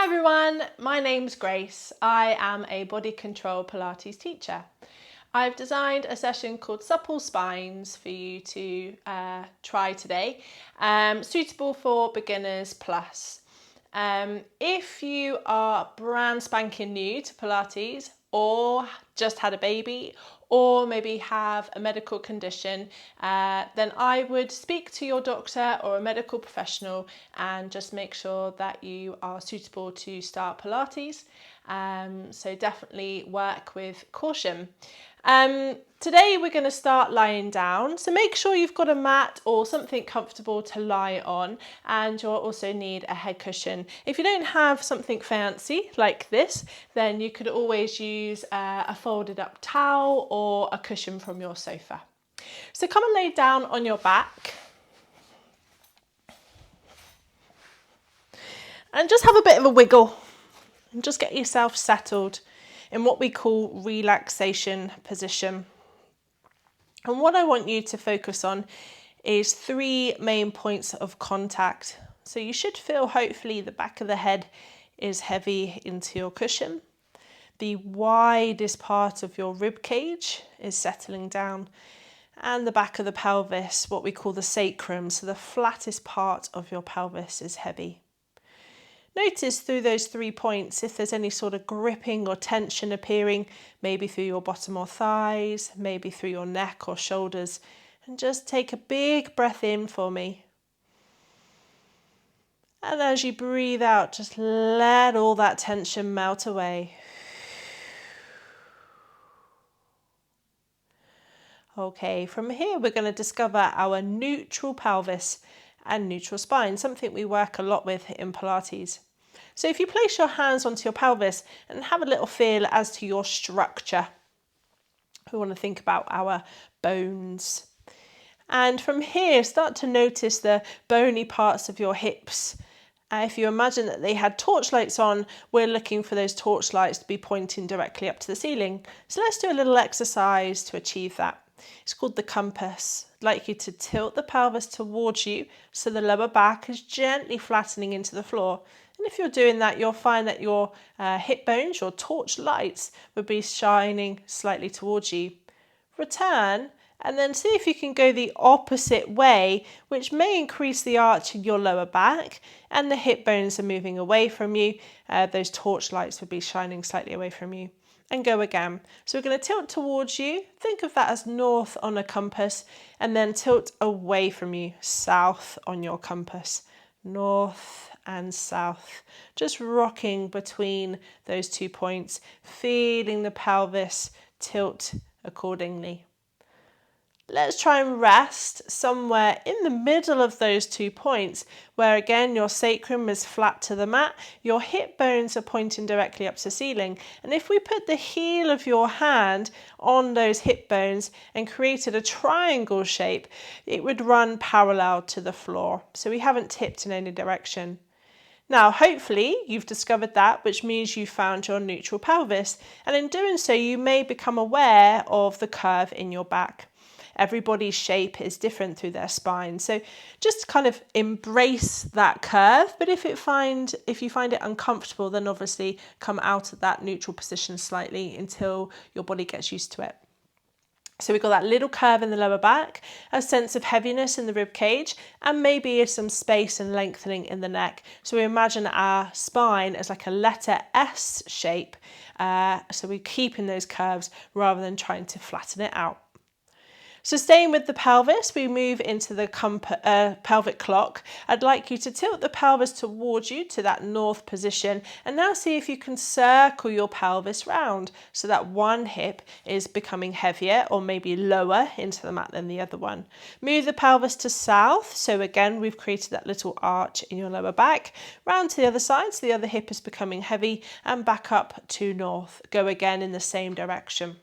Hi everyone, my name's Grace. I am a body control Pilates teacher. I've designed a session called Supple Spines for you to try today, suitable for beginners plus. If you are brand spanking new to Pilates or just had a baby or maybe have a medical condition, then I would speak to your doctor or a medical professional and just make sure that you are suitable to start Pilates. So definitely work with caution. Today we're going to start lying down, so make sure you've got a mat or something comfortable to lie on, and you'll also need a head cushion. If you don't have something fancy like this, then you could always use a folded up towel or a cushion from your sofa. So come and lay down on your back and just have a bit of a wiggle and just get yourself settled in what we call relaxation position. And what I want you to focus on is 3 main points of contact. So you should feel, hopefully, the back of the head is heavy into your cushion. The widest part of your rib cage is settling down. And the back of the pelvis, what we call the sacrum, so the flattest part of your pelvis, is heavy. Notice through those 3 points if there's any sort of gripping or tension appearing, maybe through your bottom or thighs, maybe through your neck or shoulders. And just take a big breath in for me. And as you breathe out, just let all that tension melt away. Okay, from here we're going to discover our neutral pelvis and neutral spine, something we work a lot with in Pilates. So if you place your hands onto your pelvis and have a little feel as to your structure, we want to think about our bones. And from here, start to notice the bony parts of your hips. If you imagine that they had torchlights on, we're looking for those torchlights to be pointing directly up to the ceiling. So let's do a little exercise to achieve that. It's called the compass. I'd like you to tilt the pelvis towards you so the lower back is gently flattening into the floor. And if you're doing that, you'll find that your hip bones, your torch lights, will be shining slightly towards you. Return and then see if you can go the opposite way, which may increase the arch in your lower back, and the hip bones are moving away from you. Those torch lights will be shining slightly away from you. And go again. So we're going to tilt towards you. Think of that as north on a compass, and then tilt away from you, south on your compass. North and south, just rocking between those 2 points, feeling the pelvis tilt accordingly. Let's try and rest somewhere in the middle of those 2 points, where again your sacrum is flat to the mat, your hip bones are pointing directly up to the ceiling. And if we put the heel of your hand on those hip bones and created a triangle shape, it would run parallel to the floor. So we haven't tipped in any direction. Now, hopefully you've discovered that, which means you found your neutral pelvis. And in doing so, you may become aware of the curve in your back. Everybody's shape is different through their spine. So just kind of embrace that curve. But if you find it uncomfortable, then obviously come out of that neutral position slightly until your body gets used to it. So we've got that little curve in the lower back, a sense of heaviness in the rib cage, and maybe some space and lengthening in the neck. So we imagine our spine as like a letter S shape. So we're keeping those curves rather than trying to flatten it out. So staying with the pelvis, we move into the pelvic clock. I'd like you to tilt the pelvis towards you to that north position, and now see if you can circle your pelvis round so that one hip is becoming heavier or maybe lower into the mat than the other one. Move the pelvis to south, so again we've created that little arch in your lower back. Round to the other side, so the other hip is becoming heavy, and back up to north. Go again in the same direction.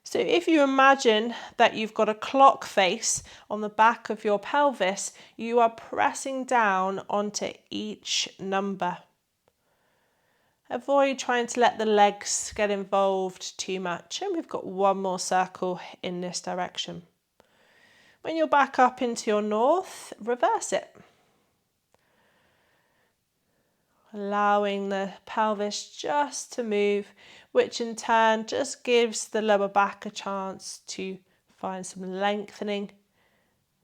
So if you imagine that you've got a clock face on the back of your pelvis, you are pressing down onto each number. Avoid trying to let the legs get involved too much. And we've got one more circle in this direction. When you're back up into your north, reverse it. allowing the pelvis just to move, which in turn just gives the lower back a chance to find some lengthening.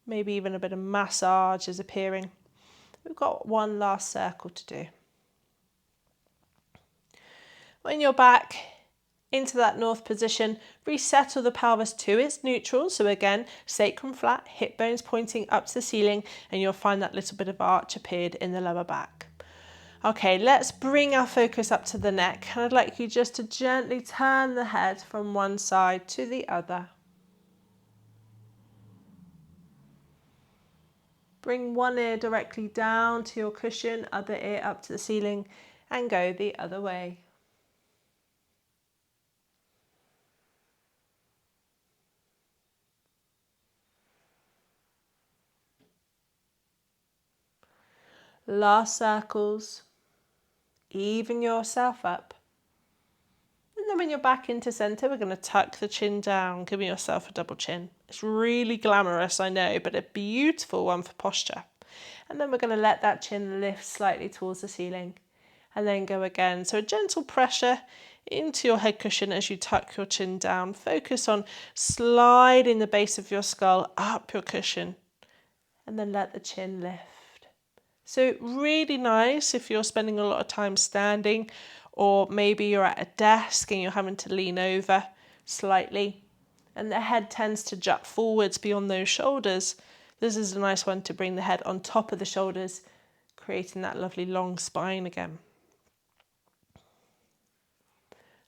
Maybe even a bit of massage is appearing. We've got one last circle to do. When you're back into that north position, resettle the pelvis to its neutral. So again, sacrum flat, hip bones pointing up to the ceiling, and you'll find that little bit of arch appeared in the lower back. Okay, let's bring our focus up to the neck. And I'd like you just to gently turn the head from one side to the other. Bring one ear directly down to your cushion, other ear up to the ceiling, and go the other way. Last circles. Even yourself up. And then when you're back into center, we're going to tuck the chin down, giving yourself a double chin. It's really glamorous, I know, but a beautiful one for posture. And then we're going to let that chin lift slightly towards the ceiling and then go again. So a gentle pressure into your head cushion as you tuck your chin down. Focus on sliding the base of your skull up your cushion and then let the chin lift. So really nice if you're spending a lot of time standing, or maybe you're at a desk and you're having to lean over slightly and the head tends to jut forwards beyond those shoulders. This is a nice one to bring the head on top of the shoulders, creating that lovely long spine again.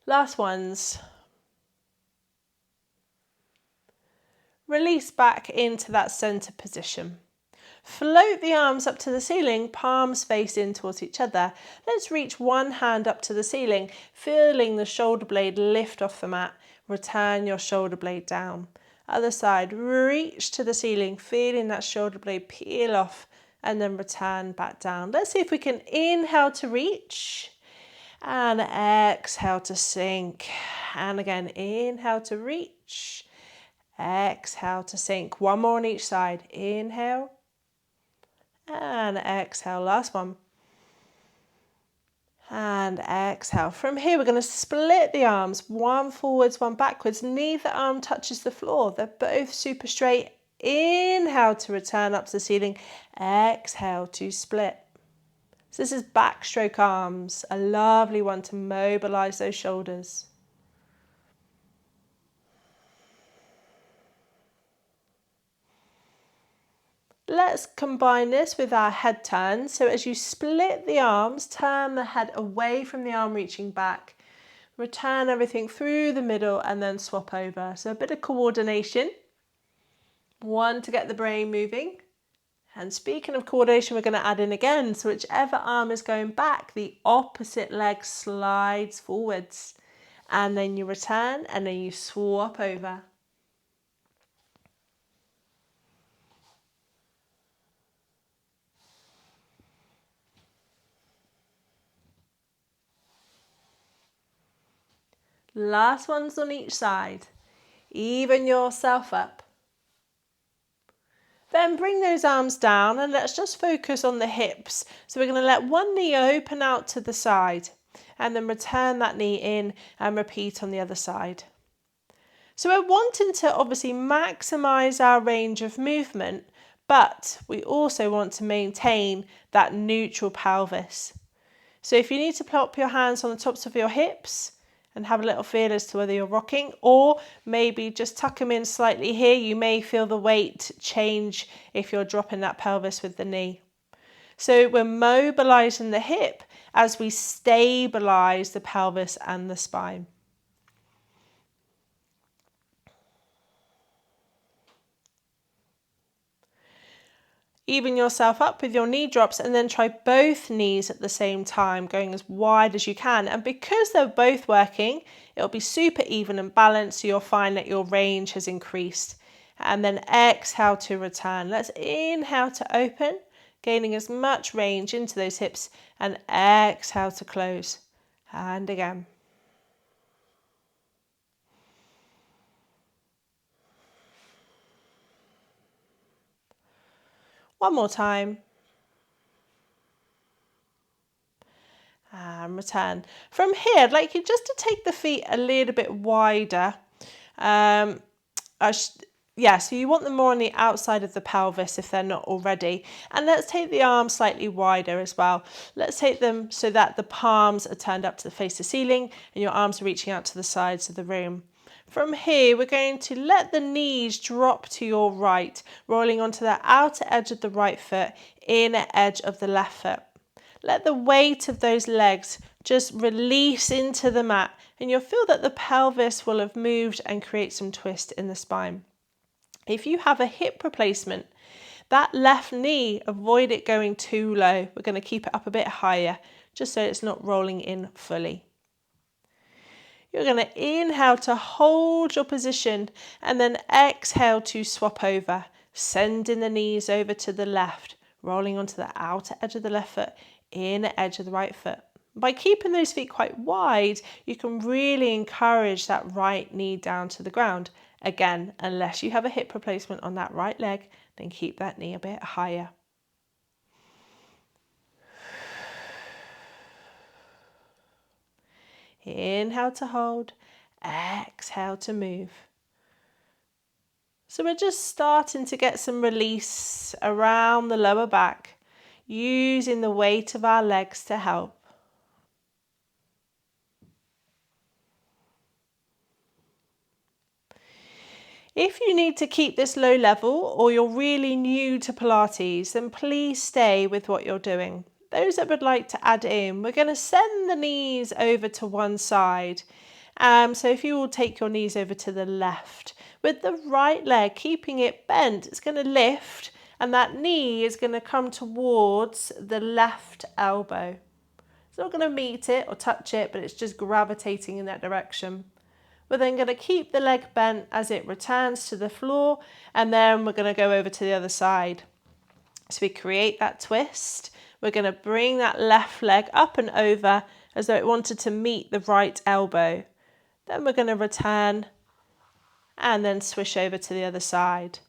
Last ones. Release back into that center position. Float the arms up to the ceiling, palms face in towards each other. Let's reach one hand up to the ceiling, feeling the shoulder blade lift off the mat. Return your shoulder blade down. Other side, reach to the ceiling, feeling that shoulder blade peel off and then return back down. Let's see if we can inhale to reach and exhale to sink. And again, inhale to reach, exhale to sink. One more on each side. Inhale. And exhale, last one. And exhale. From here, we're going to split the arms, one forwards, one backwards. Neither arm touches the floor. They're both super straight. Inhale to return up to the ceiling. Exhale to split. So this is backstroke arms, a lovely one to mobilize those shoulders. Let's combine this with our head turn. So as you split the arms, turn the head away from the arm reaching back. Return everything through the middle and then swap over. So a bit of coordination. One to get the brain moving. And speaking of coordination, we're going to add in again. So whichever arm is going back, the opposite leg slides forwards. And then you return and then you swap over. Last ones on each side. Even yourself up. Then bring those arms down and let's just focus on the hips. So we're going to let one knee open out to the side and then return that knee in and repeat on the other side. So we're wanting to obviously maximize our range of movement, but we also want to maintain that neutral pelvis. So if you need to plop your hands on the tops of your hips and have a little feel as to whether you're rocking, or maybe just tuck them in slightly here. You may feel the weight change if you're dropping that pelvis with the knee. So we're mobilizing the hip as we stabilize the pelvis and the spine. Even yourself up with your knee drops and then try both knees at the same time, going as wide as you can. And because they're both working, it'll be super even and balanced, so you'll find that your range has increased. And then exhale to return. Let's inhale to open, gaining as much range into those hips, and exhale to close. And again. One more time. and return. From here, I'd like you just to take the feet a little bit wider. So you want them more on the outside of the pelvis if they're not already. And let's take the arms slightly wider as well. Let's take them so that the palms are turned up to the face of the ceiling and your arms are reaching out to the sides of the room. From here, we're going to let the knees drop to your right, rolling onto the outer edge of the right foot, inner edge of the left foot. Let the weight of those legs just release into the mat, and you'll feel that the pelvis will have moved and create some twist in the spine. If you have a hip replacement, that left knee, avoid it going too low. We're going to keep it up a bit higher, just so it's not rolling in fully. You're going to inhale to hold your position and then exhale to swap over, sending the knees over to the left, rolling onto the outer edge of the left foot, inner edge of the right foot. By keeping those feet quite wide, you can really encourage that right knee down to the ground. Again, unless you have a hip replacement on that right leg, then keep that knee a bit higher. Inhale to hold, exhale to move. So we're just starting to get some release around the lower back, using the weight of our legs to help. If you need to keep this low level or you're really new to Pilates, then please stay with what you're doing. Those that would like to add in, we're going to send the knees over to one side. So if you will take your knees over to the left, with the right leg keeping it bent, it's going to lift and that knee is going to come towards the left elbow. It's not going to meet it or touch it, but it's just gravitating in that direction. We're then going to keep the leg bent as it returns to the floor, and then we're going to go over to the other side. So we create that twist. We're going to bring that left leg up and over as though it wanted to meet the right elbow. Then we're going to return and then swish over to the other side.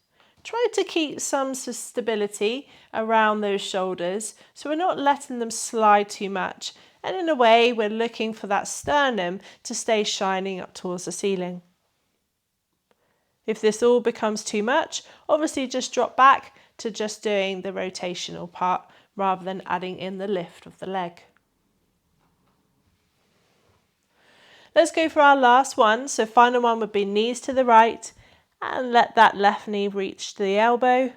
Try to keep some stability around those shoulders so we're not letting them slide too much. And in a way, we're looking for that sternum to stay shining up towards the ceiling. If this all becomes too much, obviously just drop back to just doing the rotational part rather than adding in the lift of the leg. Let's go for our last one. So final one would be knees to the right and let that left knee reach the elbow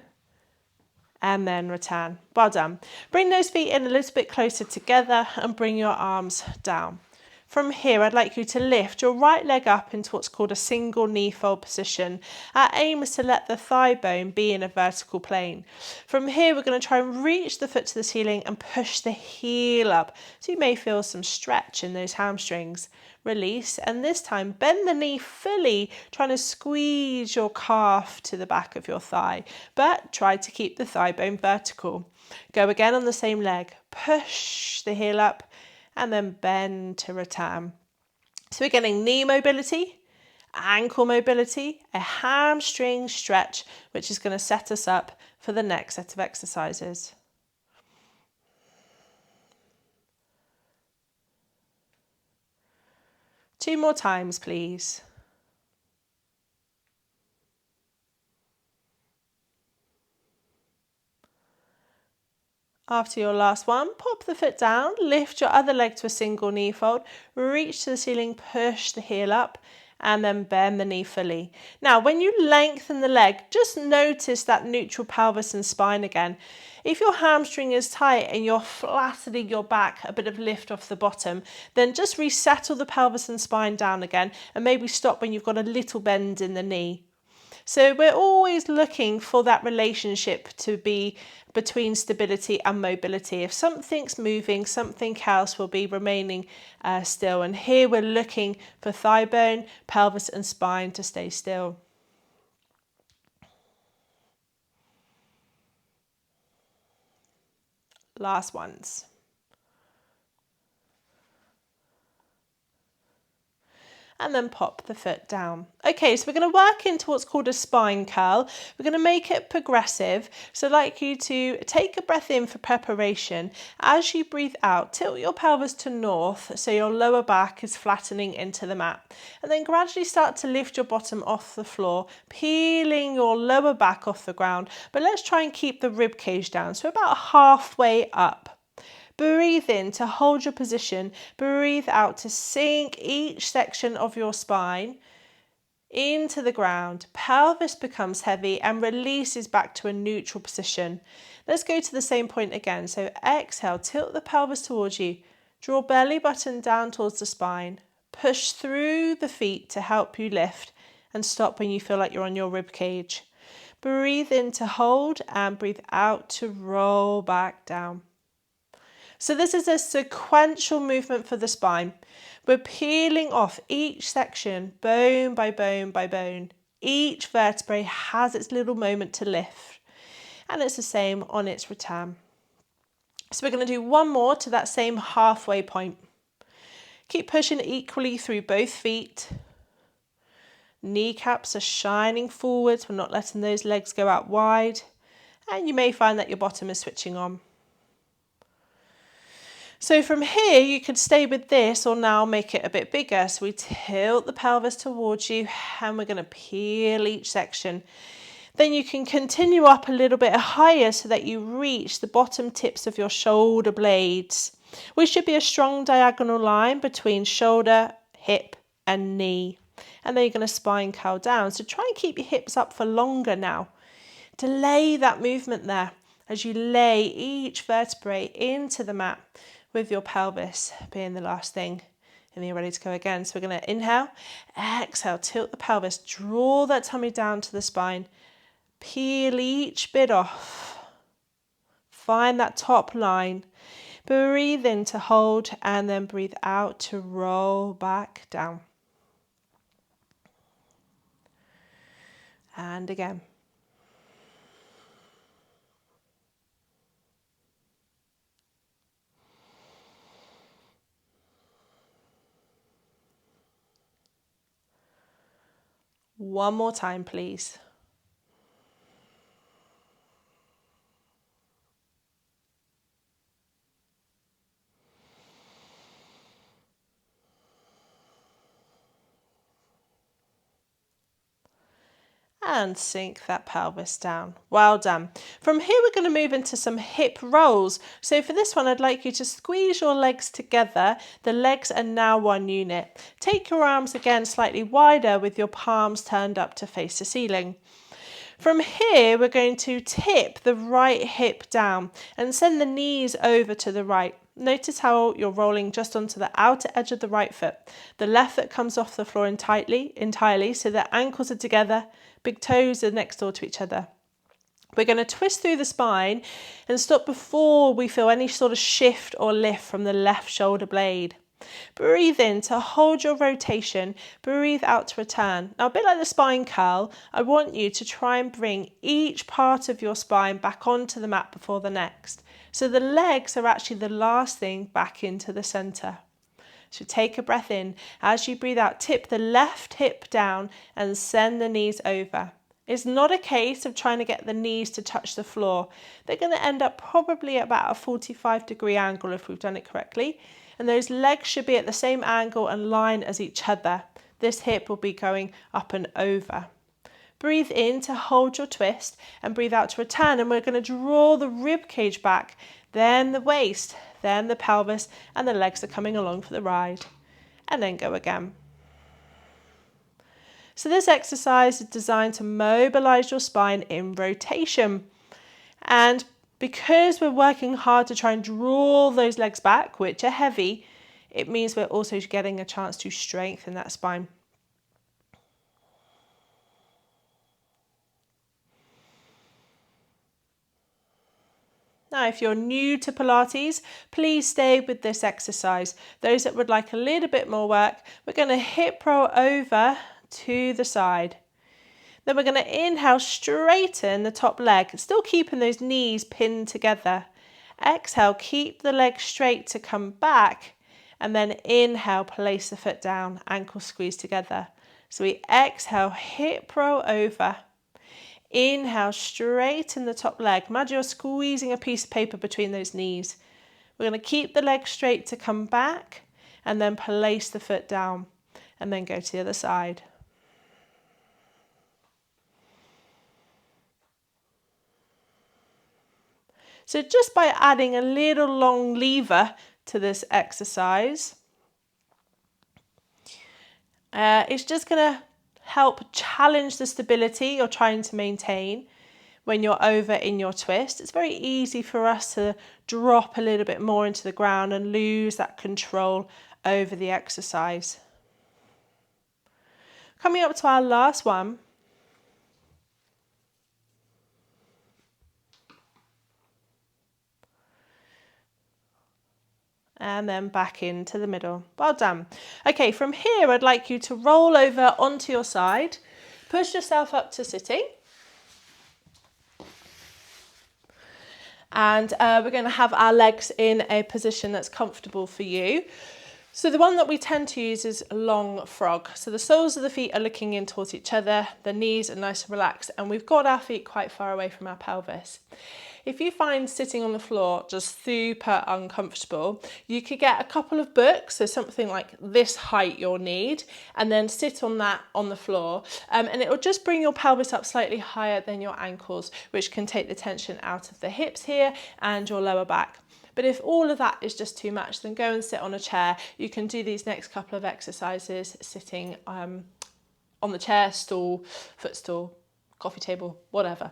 and then return. Well done. Bring those feet in a little bit closer together and bring your arms down. From here, I'd like you to lift your right leg up into what's called a single knee fold position. Our aim is to let the thigh bone be in a vertical plane. From here, we're going to try and reach the foot to the ceiling and push the heel up. So you may feel some stretch in those hamstrings. Release, and this time bend the knee fully, trying to squeeze your calf to the back of your thigh, but try to keep the thigh bone vertical. Go again on the same leg. Push the heel up and then bend to return. So we're getting knee mobility, ankle mobility, a hamstring stretch, which is going to set us up for the next set of exercises. Two more times, please. After your last one, pop the foot down, lift your other leg to a single knee fold, reach to the ceiling, push the heel up, and then bend the knee fully. Now, when you lengthen the leg, just notice that neutral pelvis and spine again. If your hamstring is tight and you're flattening your back, a bit of lift off the bottom, then just resettle the pelvis and spine down again and maybe stop when you've got a little bend in the knee. So we're always looking for that relationship to be between stability and mobility. If something's moving, something else will be remaining still. And here we're looking for thigh bone, pelvis and spine to stay still. Last ones. and then pop the foot down. Okay, so we're going to work into what's called a spine curl. We're going to make it progressive. So I'd like you to take a breath in for preparation. As you breathe out, tilt your pelvis to north so your lower back is flattening into the mat. And then gradually start to lift your bottom off the floor, peeling your lower back off the ground. But let's try and keep the rib cage down, so about halfway up. Breathe in to hold your position. Breathe out to sink each section of your spine into the ground. Pelvis becomes heavy and releases back to a neutral position. Let's go to the same point again. So exhale, tilt the pelvis towards you. Draw belly button down towards the spine. Push through the feet to help you lift and stop when you feel like you're on your rib cage. Breathe in to hold and breathe out to roll back down. So this is a sequential movement for the spine. We're peeling off each section, bone by bone by bone. Each vertebrae has its little moment to lift, and it's the same on its return. So we're going to do one more to that same halfway point. Keep pushing equally through both feet. Kneecaps are shining forwards. We're not letting those legs go out wide, and you may find that your bottom is switching on. So from here, you could stay with this or now make it a bit bigger. So we tilt the pelvis towards you and we're going to peel each section. Then you can continue up a little bit higher so that you reach the bottom tips of your shoulder blades, which should be a strong diagonal line between shoulder, hip and knee. And then you're going to spine curl down. So try and keep your hips up for longer now. Delay that movement there as you lay each vertebrae into the mat, with your pelvis being the last thing. And then you're ready to go again. So we're going to inhale, exhale, tilt the pelvis, draw that tummy down to the spine, peel each bit off, find that top line, breathe in to hold and then breathe out to roll back down. And again. One more time, please. And sink that pelvis down. Well done. From here, we're going to move into some hip rolls. So for this one, I'd like you to squeeze your legs together. The legs are now one unit. Take your arms again slightly wider with your palms turned up to face the ceiling. From here, we're going to tip the right hip down and send the knees over to the right. Notice how you're rolling just onto the outer edge of the right foot. The left foot comes off the floor entirely, so the ankles are together, big toes are next door to each other. We're going to twist through the spine and stop before we feel any sort of shift or lift from the left shoulder blade. Breathe in to hold your rotation, breathe out to return. Now, a bit like the spine curl, I want you to try and bring each part of your spine back onto the mat before the next. So the legs are actually the last thing back into the center. So take a breath in. As you breathe out, tip the left hip down and send the knees over. It's not a case of trying to get the knees to touch the floor. They're going to end up probably at about a 45-degree angle if we've done it correctly. And those legs should be at the same angle and line as each other. This hip will be going up and over. Breathe in to hold your twist and breathe out to return. And we're going to draw the rib cage back, then the waist, then the pelvis, and the legs are coming along for the ride. And then go again. So this exercise is designed to mobilize your spine in rotation. And because we're working hard to try and draw those legs back, which are heavy, it means we're also getting a chance to strengthen that spine. Now, if you're new to Pilates, please stay with this exercise. Those that would like a little bit more work, we're going to hip roll over to the side. Then we're going to inhale, straighten the top leg, still keeping those knees pinned together. Exhale, keep the leg straight to come back And then inhale, place the foot down, ankle squeeze together. So we exhale, hip roll over. Inhale, straighten the top leg. Imagine you're squeezing a piece of paper between those knees. We're going to keep the leg straight to come back and then place the foot down and then go to the other side. So just by adding a little long lever to this exercise, it's just going to help challenge the stability you're trying to maintain when you're over in your twist. It's very easy for us to drop a little bit more into the ground and lose that control over the exercise. Coming up to our last one. And then back into the middle. Well done. Okay, from here I'd like you to roll over onto your side, push yourself up to sitting, and we're going to have our legs in a position that's comfortable for you. So the one that we tend to use is long frog. So the soles of the feet are looking in towards each other, the knees are nice and relaxed, and we've got our feet quite far away from our pelvis. If you find sitting on the floor just super uncomfortable, you could get a couple of books, so something like this height you'll need, and then sit on that on the floor, and it will just bring your pelvis up slightly higher than your ankles, which can take the tension out of the hips here and your lower back. But if all of that is just too much, then go and sit on a chair. You can do these next couple of exercises sitting on the chair, stool, footstool, coffee table, whatever.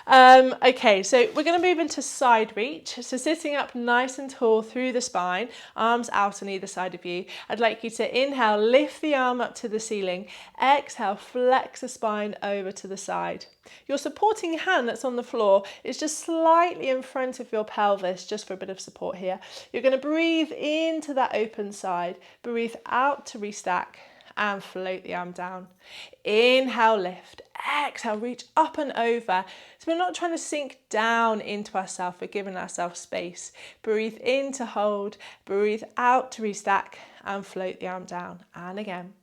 Okay, so we're going to move into side reach. So sitting up nice and tall through the spine, arms out on either side of you. I'd like you to inhale, lift the arm up to the ceiling. Exhale, flex the spine over to the side. Your supporting hand that's on the floor is just slightly in front of your pelvis, just for a bit of support here. You're going to breathe into that open side, breathe out to restack, and float the arm down. Inhale, lift. Exhale, reach up and over. So we're not trying to sink down into ourselves, we're giving ourselves space. Breathe in to hold, breathe out to restack, and float the arm down. And again.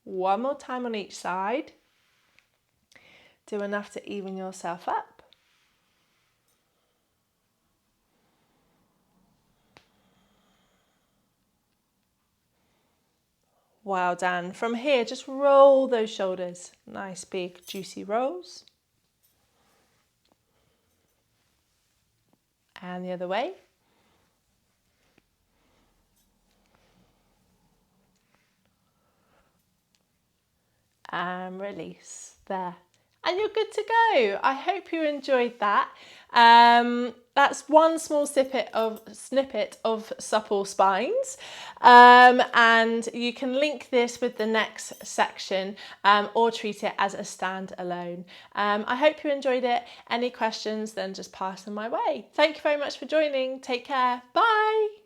One more time on each side. Do enough to even yourself up. Well done. From here, just roll those shoulders. Nice big juicy rolls. And the other way. And release. There. And you're good to go. I hope you enjoyed that. That's one small snippet of Supple Spines. And you can link this with the next section or treat it as a standalone. I hope you enjoyed it. Any questions, then just pass them my way. Thank you very much for joining. Take care. Bye.